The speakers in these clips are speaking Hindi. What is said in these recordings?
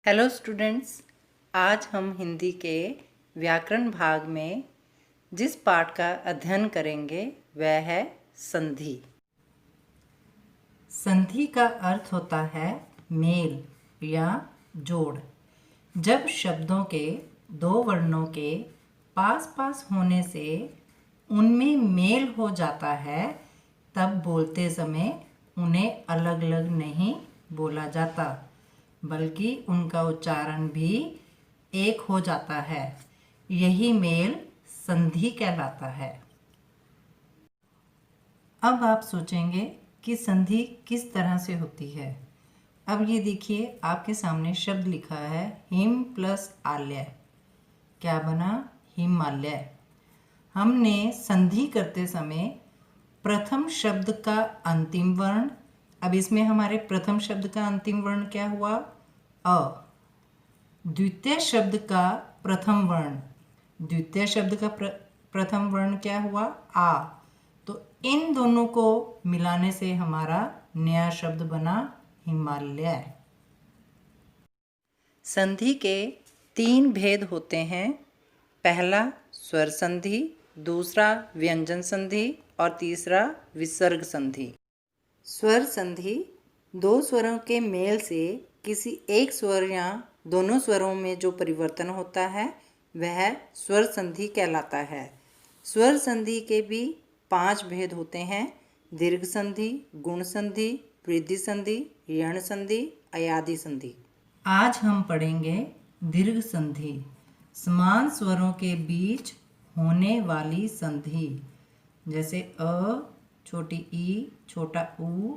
हेलो स्टूडेंट्स, आज हम हिंदी के व्याकरण भाग में जिस पाठ का अध्ययन करेंगे वह है संधि। संधि का अर्थ होता है मेल या जोड़। जब शब्दों के दो वर्णों के पास पास होने से उनमें मेल हो जाता है तब बोलते समय उन्हें अलग अलग नहीं बोला जाता, बल्कि उनका उच्चारण भी एक हो जाता है। यही मेल संधि कहलाता है। अब आप सोचेंगे कि संधि किस तरह से होती है। अब ये देखिए, आपके सामने शब्द लिखा है हिम प्लस आल्य। क्या बना? हिमालय। हमने संधि करते समय प्रथम शब्द का अंतिम वर्ण, अब इसमें हमारे प्रथम शब्द का अंतिम वर्ण क्या हुआ? अ। द्वितीय शब्द का प्रथम वर्ण, द्वितीय शब्द का प्रथम वर्ण क्या हुआ? आ। तो इन दोनों को मिलाने से हमारा नया शब्द बना हिमालय। संधि के तीन भेद होते हैं। पहला स्वर संधि, दूसरा व्यंजन संधि और तीसरा विसर्ग संधि। स्वर संधि दो स्वरों के मेल से किसी एक स्वर या दोनों स्वरों में जो परिवर्तन होता है वह स्वर संधि कहलाता है। स्वर संधि के भी 5 भेद होते हैं: दीर्घ संधि, गुण संधि, वृद्धि संधि, यण संधि, अयादि संधि। आज हम पढ़ेंगे दीर्घ संधि, समान स्वरों के बीच होने वाली संधि। जैसे अ, छोटी ई, छोटा ऊ,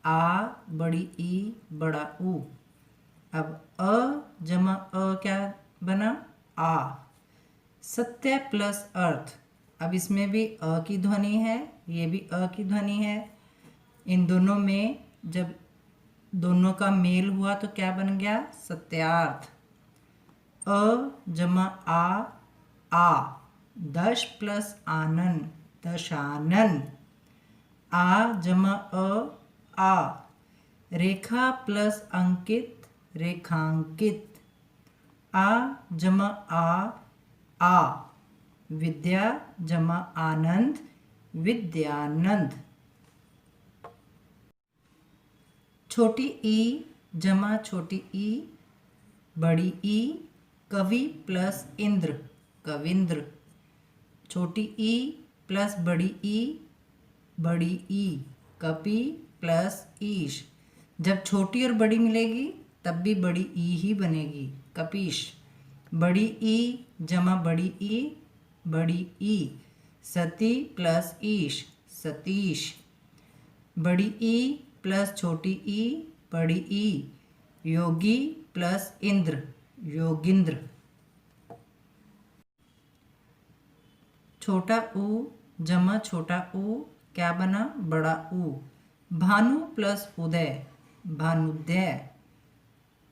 आ, बड़ी ई, बड़ा ऊ। अब अ जमा अ क्या बना? आ। सत्य प्लस अर्थ, अब इसमें भी अ की ध्वनि है, ये भी अ की ध्वनि है। इन दोनों में जब दोनों का मेल हुआ तो क्या बन गया? सत्यार्थ। अ जमा आ। दश प्लस आनन, दशानन। आ जमा आ। रेखा प्लस अंकित, रेखांकित। आ जमा आ। विद्या जमा आनंद, विद्यानंद। छोटी ई जमा छोटी ई, बड़ी ई। कवि प्लस इंद्र, कविंद्र। छोटी ई प्लस बड़ी ई, बड़ी ई। कपि प्लस ईश, जब छोटी और बड़ी मिलेगी तब भी बड़ी ई ही बनेगी, कपीश। बड़ी ई जमा बड़ी ई, बड़ी ई। सती प्लस ईश, सतीश। बड़ी ई प्लस छोटी ई, बड़ी ई। योगी प्लस इंद्र, योगिंद्र। छोटा ऊ जमा छोटा ऊ क्या बना? बड़ा ऊ। भानु प्लस उदय, भानुदय।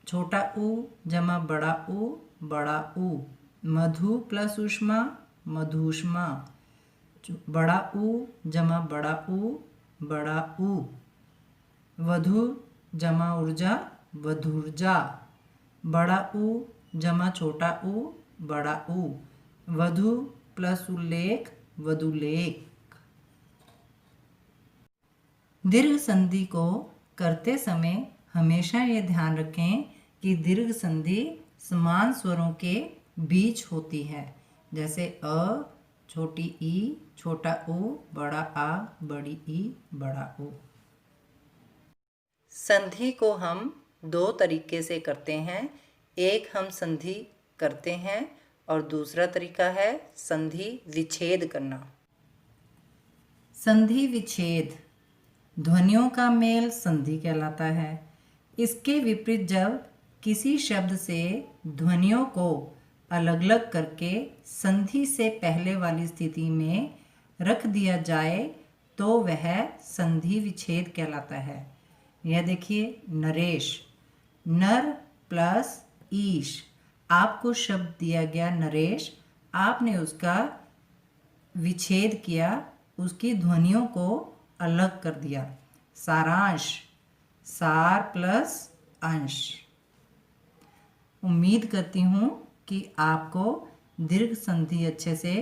छोटा ऊ जमा बड़ा ऊ, बड़ा ऊ। मधु प्लस ऊष्मा, मधुष्मा। बड़ा ऊ जमा बड़ा ऊ, बड़ा ऊ। वधु जमा ऊर्जा, वधुर्जा। बड़ा ऊ जमा छोटा ऊ, बड़ा ऊ। वधु प्लस उल्लेख, वधुलेख। दीर्घ संधि को करते समय हमेशा ये ध्यान रखें कि दीर्घ संधि समान स्वरों के बीच होती है। जैसे अ, छोटी ई, छोटा ऊ, बड़ा आ, बड़ी ई, बड़ा ऊ। संधि को हम 2 तरीके से करते हैं। एक हम संधि करते हैं और दूसरा तरीका है संधि विच्छेद करना। संधि विच्छेद, ध्वनियों का मेल संधि कहलाता है। इसके विपरीत जब किसी शब्द से ध्वनियों को अलग अलग करके संधि से पहले वाली स्थिति में रख दिया जाए तो वह संधि विच्छेद कहलाता है। यह देखिए, नरेश, नर प्लस ईश। आपको शब्द दिया गया नरेश, आपने उसका विच्छेद किया, उसकी ध्वनियों को अलग कर दिया। सारांश, सार प्लस अंश। उम्मीद करती हूँ कि आपको दीर्घ संधि अच्छे से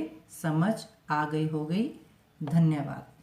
समझ आ गई होगी। धन्यवाद।